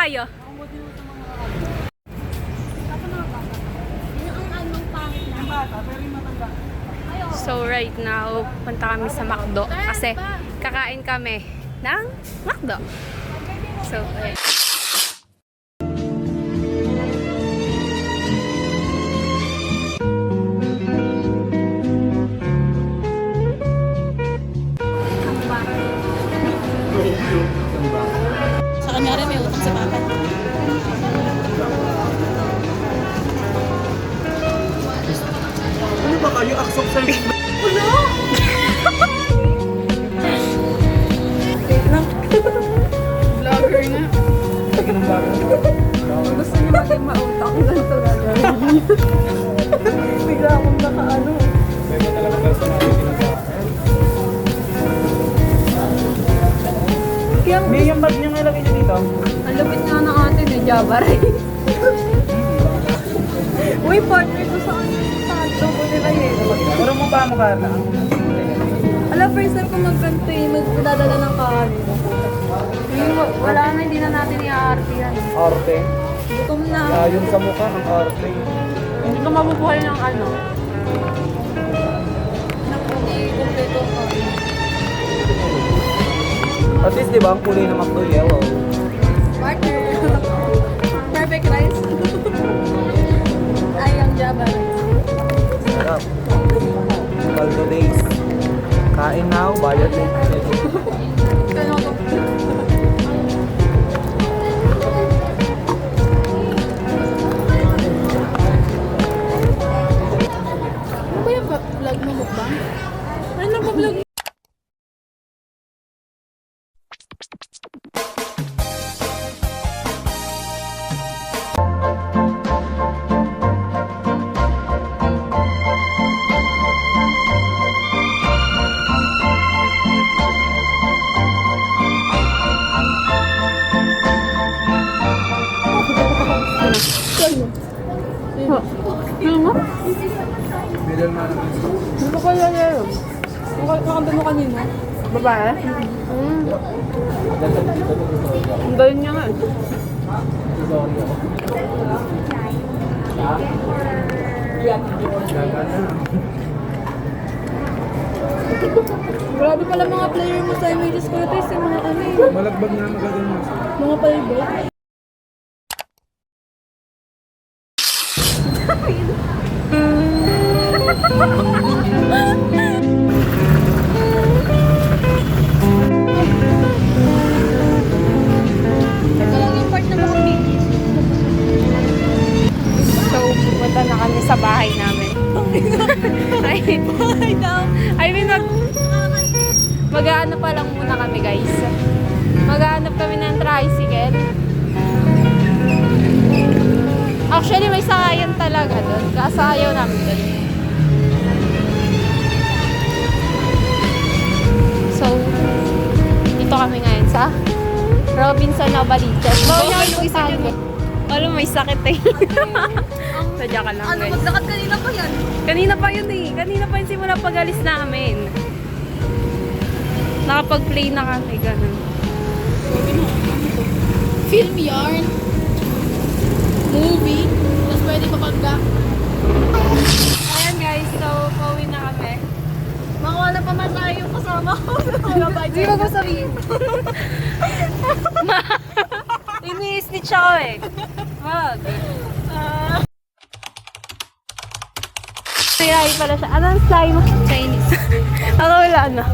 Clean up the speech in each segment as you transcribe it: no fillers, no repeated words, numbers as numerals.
tayo. So right now, punta kami sa McDo kasi kakain kami ng McDo. So, ayan. Sa kanya rin may utang sa papa. Ano ba kayo? Aksok sa liit na. Wala! Vlogger na. Sige ng bago. Kung gusto niyo maging mautang, ganito gagawin niyo. Bigla akong nakaano. May ba talaga gusto namin ginagawa? May yung bag niya nga ilagay niya dito. Ang lupit nga ng atin eh, Java Ray. Uy, partner ko sa kanya sa Santo ko nila eh. Puro mo ba mo, Carla? Alam, first time ko magkanto eh, magdadala ng kanin. Wala na, hindi na natin i-aarte yan. Arte. Gutom na. Yung sa mukha, ang arte. Hindi ka mabubuhay ng ano. Hindi kompleto ko. At least, di ba, ang kulay ng McDo yellow. Partner. Perfect rice. Ay, ang Java rice. Sarap. Caldo days. Kain now, bayad din. Kano to? Ano ba yung vlog mo mukbang? Ano na pa-vlog? Ano mo? Middle man naman. Ano kaya yun? Nakakanta mo kanina? Babae? Ang galing niya nga. Grabe pala mga player mo sa images ko ito yung mga ano eh. Malagbag na magagawin mo. Mga playboy. Ito lang yung part na mga babies. So, pupunta na kami sa bahay namin. I mean, mag-aano pa lang muna kami, guys. Mag-aanap kami ng tricycle. Actually, may sakayan talaga doon. Kaso ayaw namin doon. So, dito kami ngayon sa Robinson Navaliches. Bawal na yung isa dyan. Alam, may sakit eh. Sadya ka lang, Ano, guys. maglakad kanina pa yan? Kanina pa yun eh. Kanina pa yun simula pag-alis namin. Nakapag-play na kami, ganun. Film yarn. Movie. Tapos pwede papagda. Ayan guys, so pauwi na kami. Makuha na pa man tayo yung kasama ko. Hindi ko sabihin. Ini-snitch ako eh. Wag. May pala siya. Anong slime? Chinese. Ako wala na.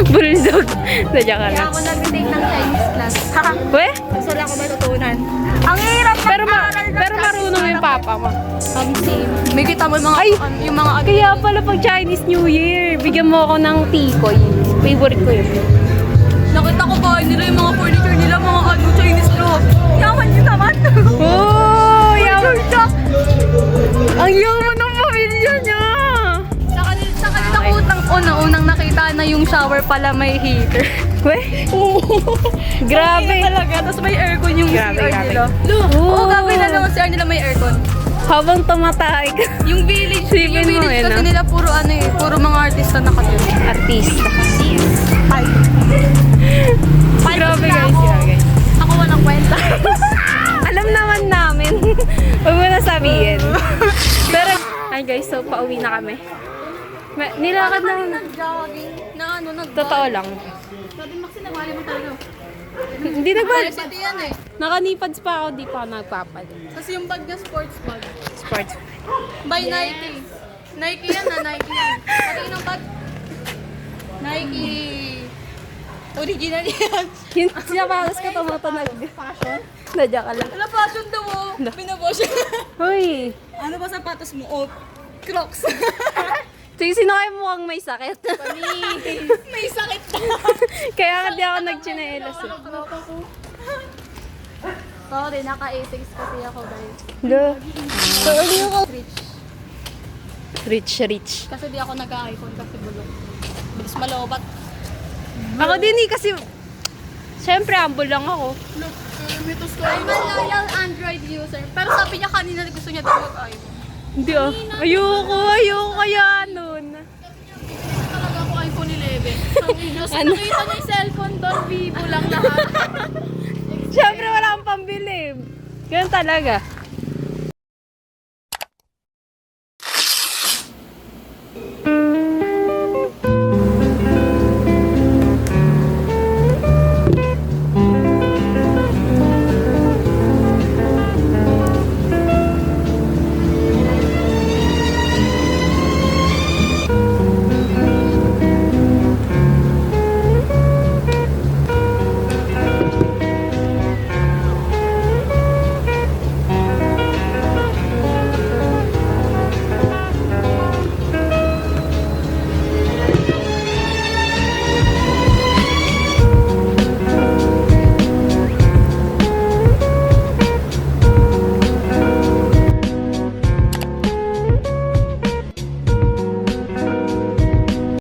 Bulldog. Sadya ka Kaya lang. ako nag-take ng Chinese class. Ha? Weh? Gusto lang ako matutunan. Ang hirap na Pero marunong yung papa mo. Same. May kita mo yung mga, yung mga Kaya pala pag Chinese New Year, bigyan mo ako ng tikoy. Favorite ko yun. nakita ko ba nila yung mga furniture nila, mga Chinese cloth. Yaman yun naman. Oh, yaman siya. Ang yaman ng pamilya niya. Sa kanila utang unang nakita na yung shower pala may heater. Weh? Grabe. Talaga, tapos may aircon yung Grabe, CR grabe. nila. Oo. Oo, grabe na naman CR nila may aircon. Habang tumatay ka. Yung village, Sipin yung mo village eh, kasi no? nila puro ano eh, puro mga artista nakatira. Artista. Ay. Grabe guys, yeah, guys. Ako walang kwenta. Alam naman namin. Huwag mo na sabihin. Pero, ay guys, so pauwi na kami. Nilakad na. Nag-jogging. Na ano, Totoo lang. Sabi Maxi, nagwali mo talaga. Hindi nagbalik. Pati yan eh. Nakanipads pa ako, di pa ako nagpapad. Kasi yung bag na sports bag. Sports. By Nike. Nike yan na, Nike yan. Pati ng bag. Nike. Original yan. Yung siyapalas ka tumutunog. Fashion? Nadya ka lang. Wala fashion daw oh. Binabosh. Hoy! Ano ba sapatos mo? Oh, Crocs. Sige, sino kayo mukhang may sakit? May sakit na. Kaya nga di ako nagchinelas eh. Sorry, naka-A6 kasi ako guys. Lo. So, ano ako? Rich. Rich. Kasi di ako nag-iPhone kasi bulok. Bilis malobat. Ako din eh, kasi syempre, ambol lang ako. Look, mitos ko. I'm a loyal Android user. Pero sabi niya kanina gusto niya daw mag-iPhone. Hindi ah. Ayoko kaya nun. Talaga ako iPhone 11. Ang Diyos, nakita niya yung cellphone doon, Vivo lang lahat. Syempre, wala akong pambili. Ganun talaga.